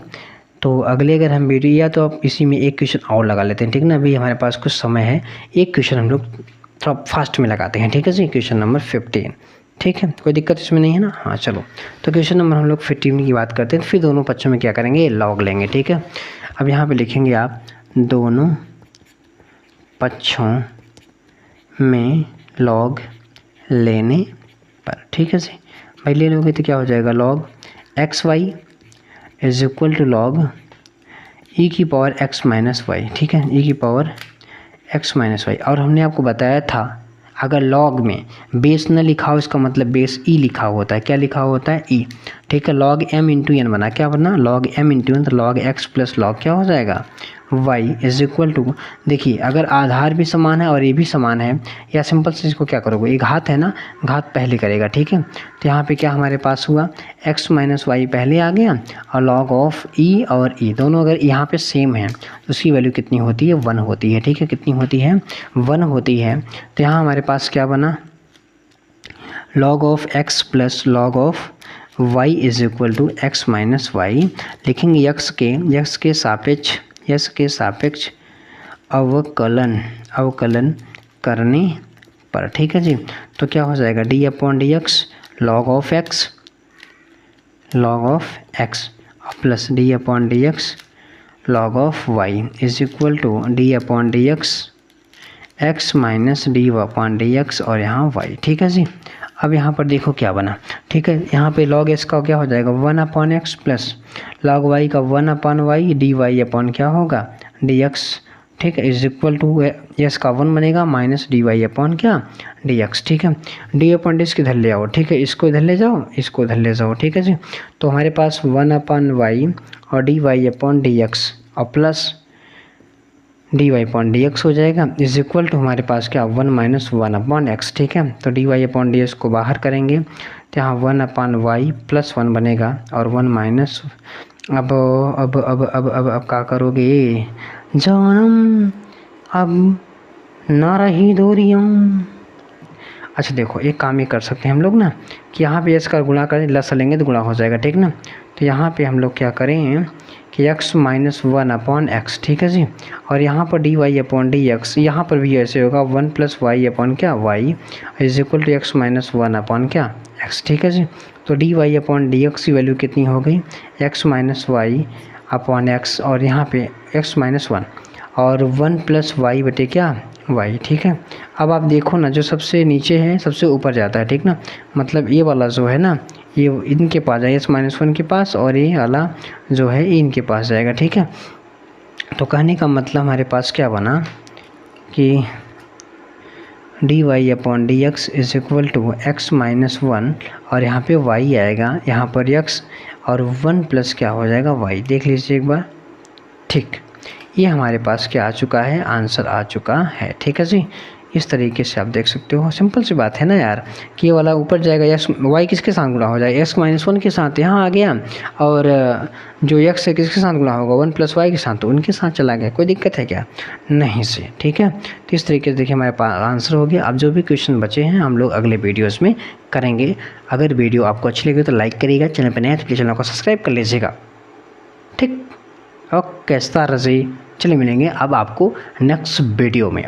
तो अगले अगर हम वीडियो या तो अब इसी में एक क्वेश्चन और लगा लेते हैं, ठीक ना, अभी हमारे पास कुछ समय है, एक क्वेश्चन हम लोग थोड़ा फास्ट में लगाते हैं, ठीक है जी, क्वेश्चन नंबर 15, ठीक है, कोई दिक्कत इसमें नहीं है ना। हाँ चलो, तो क्वेश्चन नंबर हम लोग 15 की बात करते हैं, फिर दोनों पक्षों में क्या करेंगे लॉग लेंगे, ठीक है। अब यहाँ पे लिखेंगे आप दोनों पक्षों में लॉग लेने पर, ठीक है जी, भाई ले लोगे तो क्या हो जाएगा log xy is equal to log e की पावर x माइनस वाई, ठीक है, e की पावर x माइनस वाई। और हमने आपको बताया था अगर log में बेस न लिखा हो इसका मतलब बेस e लिखा होता है, क्या लिखा होता है e, ठीक है। log m इंटू एन बना, क्या बना log m इंटू एन, तो log x प्लस log क्या हो जाएगा y इज इक्वल टू, देखिए अगर आधार भी समान है और ये भी समान है, या सिंपल से इसको क्या करोगे, एक घात है ना, घात पहले करेगा, ठीक है। तो यहाँ पे क्या हमारे पास हुआ x माइनस वाई पहले आ गया, और log ऑफ e और e दोनों अगर यहाँ पे सेम है तो उसकी वैल्यू कितनी होती है 1 होती है, ठीक है, कितनी होती है 1 होती है। तो यहाँ हमारे पास क्या बना log of x plus log of y is equal to x minus y, लिखेंगे x के सापेक्ष अवकलन करने पर, ठीक है जी। तो क्या हो जाएगा d upon D x log of x plus d upon D x log of y is equal to d upon D x x minus डी अपॉन डी एक्स और यहाँ y, ठीक है जी। अब यहाँ पर देखो क्या बना, ठीक है, यहाँ पे log s का क्या हो जाएगा 1 upon x plus log y का 1 upon y d Y upon क्या होगा डी एक्स, ठीक है, इज इक्वल टू एस का 1 बनेगा माइनस डी वाई अपॉन क्या डी एक्स, ठीक है। डी अपॉन डी इसके इधर ले आओ, ठीक है, इसको इधर ले जाओ, इसको इधर ले जाओ, ठीक है जी। तो हमारे पास 1 अपॉन वाई और D Y upon D x और plus D Y upon D X हो जाएगा इज इक्वल टू हमारे पास क्या 1 माइनस 1 अपॉन एक्स, ठीक है। तो d Y upon D x को बाहर करेंगे तो यहाँ 1 अपॉन वाई प्लस 1 बनेगा और 1 माइनस अब क्या करोगे जानम अब ना रही दूरियों। अच्छा देखो एक काम ये कर सकते हैं हम लोग ना कि यहाँ पे इसका गुणा करें, लस लेंगे तो गुणा हो जाएगा, ठीक ना। तो यहाँ पे हम लोग क्या करें कि x माइनस 1 अपॉन एक्स, ठीक है जी, और यहाँ पर d Y upon D x, यहाँ पर भी ऐसे होगा 1 प्लस वाई अपॉन क्या y is equal to x minus 1 upon क्या x, ठीक है जी। तो d Y upon D x की वैल्यू कितनी हो गई x minus y upon x और यहाँ पे x माइनस 1 और 1 प्लस वाई बटे क्या y, ठीक है। अब आप देखो ना जो सबसे नीचे है सबसे ऊपर जाता है, ठीक ना, मतलब ये वाला जो है ना ये इनके पास जाएगा x माइनस 1 के पास और ये वाला जो है इनके पास जाएगा, ठीक है। तो कहने का मतलब हमारे पास क्या बना कि d Y upon D x is equal to x minus 1 और यहाँ पे y आएगा, यहाँ पर x और 1 प्लस क्या हो जाएगा y, देख लीजिए एक बार, ठीक। ये हमारे पास क्या आ चुका है, आंसर आ चुका है, ठीक है जी। इस तरीके से आप देख सकते हो, सिंपल सी बात है ना यार कि ये वाला ऊपर जाएगा एक्स वाई किसके साथ गुणा हो जाएगा x माइनस 1 के साथ यहाँ आ गया और जो x है किसके साथ गुणा होगा 1 प्लस वाई के साथ, तो उनके साथ चला गया, कोई दिक्कत है क्या नहीं से, ठीक है। तो इस तरीके से देखिए हमारे पास आंसर हो गया। अब जो भी क्वेश्चन बचे हैं हम लोग अगले वीडियोज़ में करेंगे। अगर वीडियो आपको अच्छी लगी तो लाइक करिएगा, चैनल पर नया है तो चैनल को सब्सक्राइब कर लीजिएगा, ठीक। ओके सारा जी, चलिए मिलेंगे अब आपको नेक्स्ट वीडियो में।